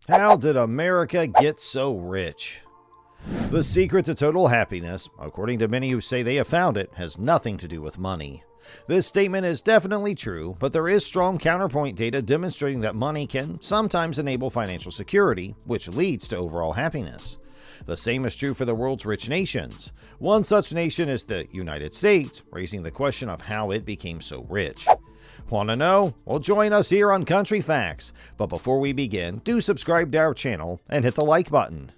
How did America get so rich? The secret to total happiness, according to many who say they have found it, has nothing to do with money. This statement is definitely true, but there is strong counterpoint data demonstrating that money can sometimes enable financial security, which leads to overall happiness. The same is true for the world's rich nations. One such nation is the United States, raising the question of how it became so rich. Want to know? Well, join us here on Country Facts. But before we begin, do subscribe to our channel and hit the like button.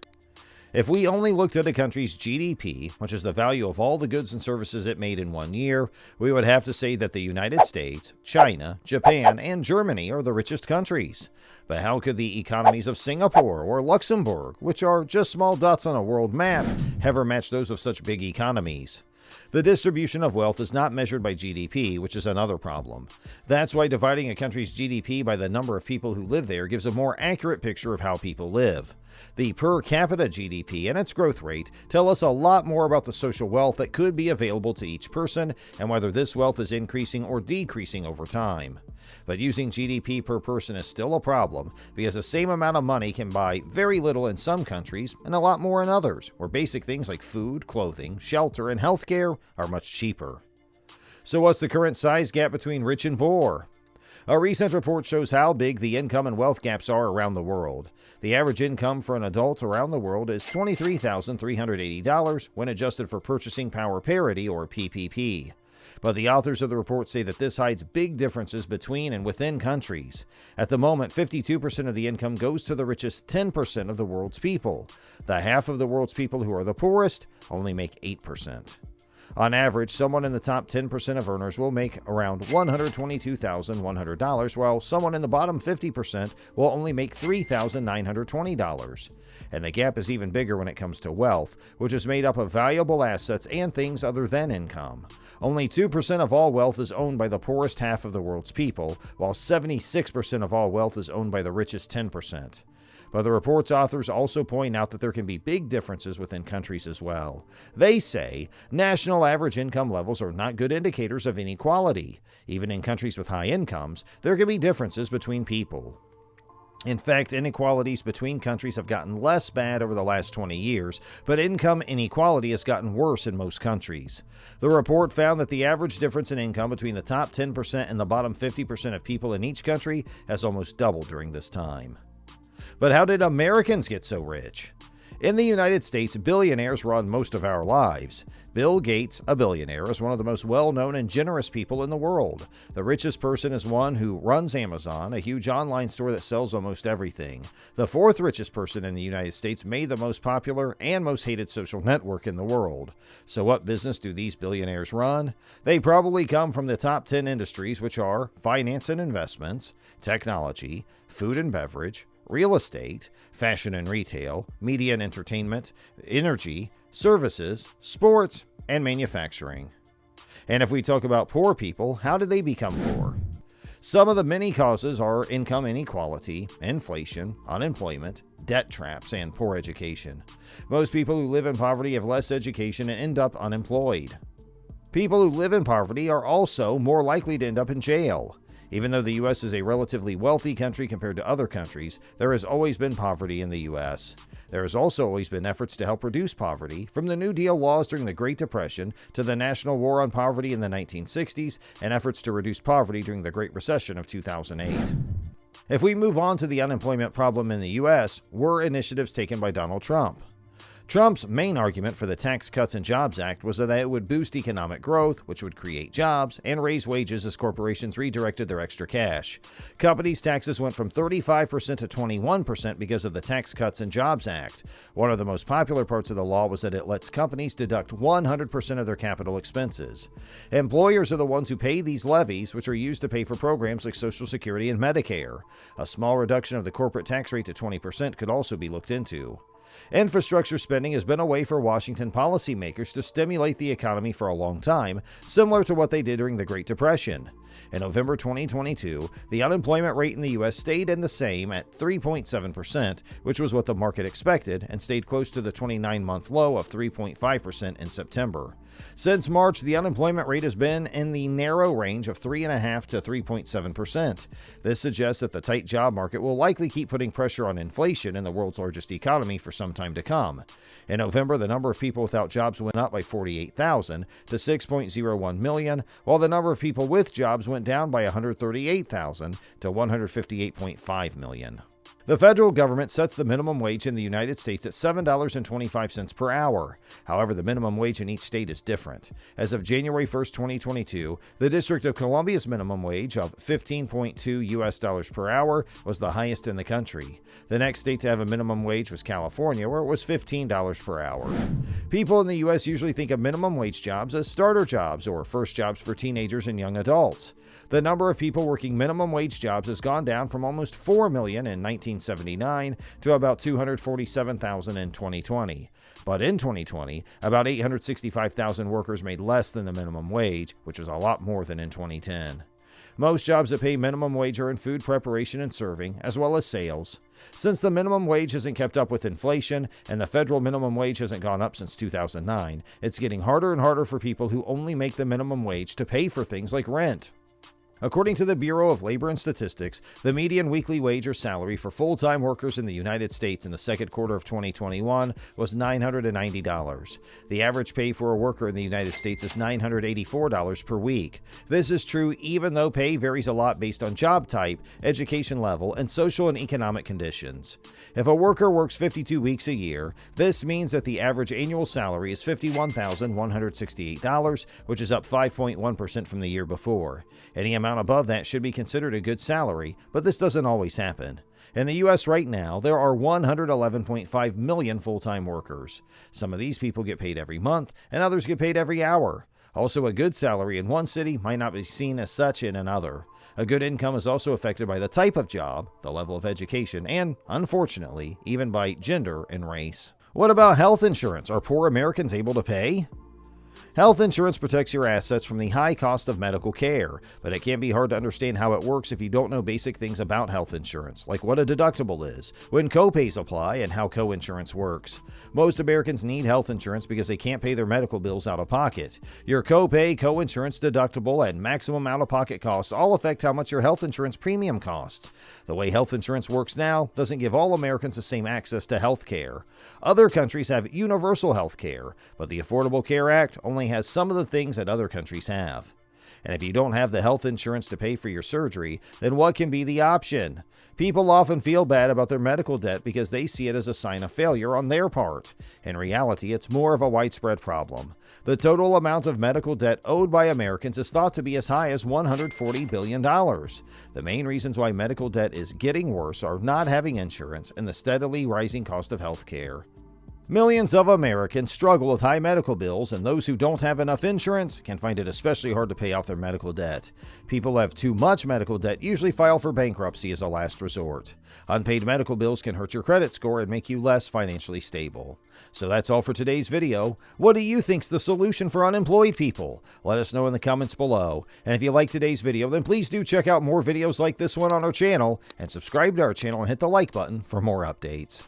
If we only looked at a country's GDP, which is the value of all the goods and services it made in one year, we would have to say that the United States, China, Japan, and Germany are the richest countries. But how could the economies of Singapore or Luxembourg, which are just small dots on a world map, ever match those of such big economies? The distribution of wealth is not measured by GDP, which is another problem. That's why dividing a country's GDP by the number of people who live there gives a more accurate picture of how people live. The per capita GDP and its growth rate tell us a lot more about the social wealth that could be available to each person and whether this wealth is increasing or decreasing over time. But using GDP per person is still a problem because the same amount of money can buy very little in some countries and a lot more in others, where basic things like food, clothing, shelter, and healthcare are much cheaper. So what's the current size gap between rich and poor? A recent report shows how big the income and wealth gaps are around the world. The average income for an adult around the world is $23,380 when adjusted for purchasing power parity or PPP. But the authors of the report say that this hides big differences between and within countries. At the moment, 52% of the income goes to the richest 10% of the world's people. The half of the world's people who are the poorest only make 8%. On average, someone in the top 10% of earners will make around $122,100, while someone in the bottom 50% will only make $3,920. And the gap is even bigger when it comes to wealth, which is made up of valuable assets and things other than income. Only 2% of all wealth is owned by the poorest half of the world's people, while 76% of all wealth is owned by the richest 10%. But the report's authors also point out that there can be big differences within countries as well. They say national average income levels are not good indicators of inequality. Even in countries with high incomes, there can be differences between people. In fact, inequalities between countries have gotten less bad over the last 20 years, but income inequality has gotten worse in most countries. The report found that the average difference in income between the top 10% and the bottom 50% of people in each country has almost doubled during this time. But how did Americans get so rich? In the United States, billionaires run most of our lives. Bill Gates, a billionaire, is one of the most well-known and generous people in the world. The richest person is one who runs Amazon, a huge online store that sells almost everything. The fourth richest person in the United States made the most popular and most hated social network in the world. So what business do these billionaires run? They probably come from the top 10 industries, which are finance and investments, technology, food and beverage, real estate, fashion and retail, media and entertainment, energy, services, sports, and manufacturing. And if we talk about poor people, how did they become poor? Some of the many causes are income inequality, inflation, unemployment, debt traps, and poor education. Most people who live in poverty have less education and end up unemployed. People who live in poverty are also more likely to end up in jail. Even though the U.S. is a relatively wealthy country compared to other countries, there has always been poverty in the U.S. There has also always been efforts to help reduce poverty, from the New Deal laws during the Great Depression to the National War on Poverty in the 1960s, and efforts to reduce poverty during the Great Recession of 2008. If we move on to the unemployment problem in the U.S., were initiatives taken by Donald Trump. Trump's main argument for the Tax Cuts and Jobs Act was that it would boost economic growth, which would create jobs, and raise wages as corporations redirected their extra cash. Companies' taxes went from 35% to 21% because of the Tax Cuts and Jobs Act. One of the most popular parts of the law was that it lets companies deduct 100% of their capital expenses. Employers are the ones who pay these levies, which are used to pay for programs like Social Security and Medicare. A small reduction of the corporate tax rate to 20% could also be looked into. Infrastructure spending has been a way for Washington policymakers to stimulate the economy for a long time, similar to what they did during the Great Depression. In November 2022, the unemployment rate in the U.S. stayed in the same at 3.7%, which was what the market expected, and stayed close to the 29-month low of 3.5% in September. Since March, the unemployment rate has been in the narrow range of 3.5% to 3.7%. This suggests that the tight job market will likely keep putting pressure on inflation in the world's largest economy for some time to come. In November, the number of people without jobs went up by 48,000 to 6.01 million, while the number of people with jobs went down by 138,000 to 158.5 million. The federal government sets the minimum wage in the United States at $7.25 per hour. However, the minimum wage in each state is different. As of January 1st, 2022, the District of Columbia's minimum wage of $15.2 per hour was the highest in the country. The next state to have a minimum wage was California, where it was $15 per hour. People in the U.S. usually think of minimum wage jobs as starter jobs or first jobs for teenagers and young adults. The number of people working minimum wage jobs has gone down from almost 4 million in 1979 to about 247,000 in 2020. But in 2020, about 865,000 workers made less than the minimum wage, which is a lot more than in 2010. Most jobs that pay minimum wage are in food preparation and serving, as well as sales. Since the minimum wage hasn't kept up with inflation and the federal minimum wage hasn't gone up since 2009, it's getting harder and harder for people who only make the minimum wage to pay for things like rent. According to the Bureau of Labor and Statistics, the median weekly wage or salary for full-time workers in the United States in the second quarter of 2021 was $990. The average pay for a worker in the United States is $984 per week. This is true even though pay varies a lot based on job type, education level, and social and economic conditions. If a worker works 52 weeks a year, this means that the average annual salary is $51,168, which is up 5.1% from the year before. Any amount above that should be considered a good salary, but this doesn't always happen. In the U.S. right now, there are 111.5 million full-time workers. Some of these people get paid every month, and others get paid every hour. Also, a good salary in one city might not be seen as such in another. A good income is also affected by the type of job, the level of education, and, unfortunately, even by gender and race. What about health insurance? Are poor Americans able to pay? Health insurance protects your assets from the high cost of medical care, but it can be hard to understand how it works if you don't know basic things about health insurance, like what a deductible is, when co-pays apply, and how co-insurance works. Most Americans need health insurance because they can't pay their medical bills out of pocket. Your co-pay, co-insurance, deductible, and maximum out-of-pocket costs all affect how much your health insurance premium costs. The way health insurance works now doesn't give all Americans the same access to health care. Other countries have universal health care, but the Affordable Care Act only has some of the things that other countries have. And if you don't have the health insurance to pay for your surgery, then what can be the option? People often feel bad about their medical debt because they see it as a sign of failure on their part. In reality, it's more of a widespread problem. The total amount of medical debt owed by Americans is thought to be as high as $140 billion. The main reasons why medical debt is getting worse are not having insurance and the steadily rising cost of health care. Millions of Americans struggle with high medical bills, and those who don't have enough insurance can find it especially hard to pay off their medical debt. People who have too much medical debt usually file for bankruptcy as a last resort. Unpaid medical bills can hurt your credit score and make you less financially stable. So that's all for today's video. What do you think's the solution for unemployed people? Let us know in the comments below. And if you like today's video, then please do check out more videos like this one on our channel, and subscribe to our channel and hit the like button for more updates.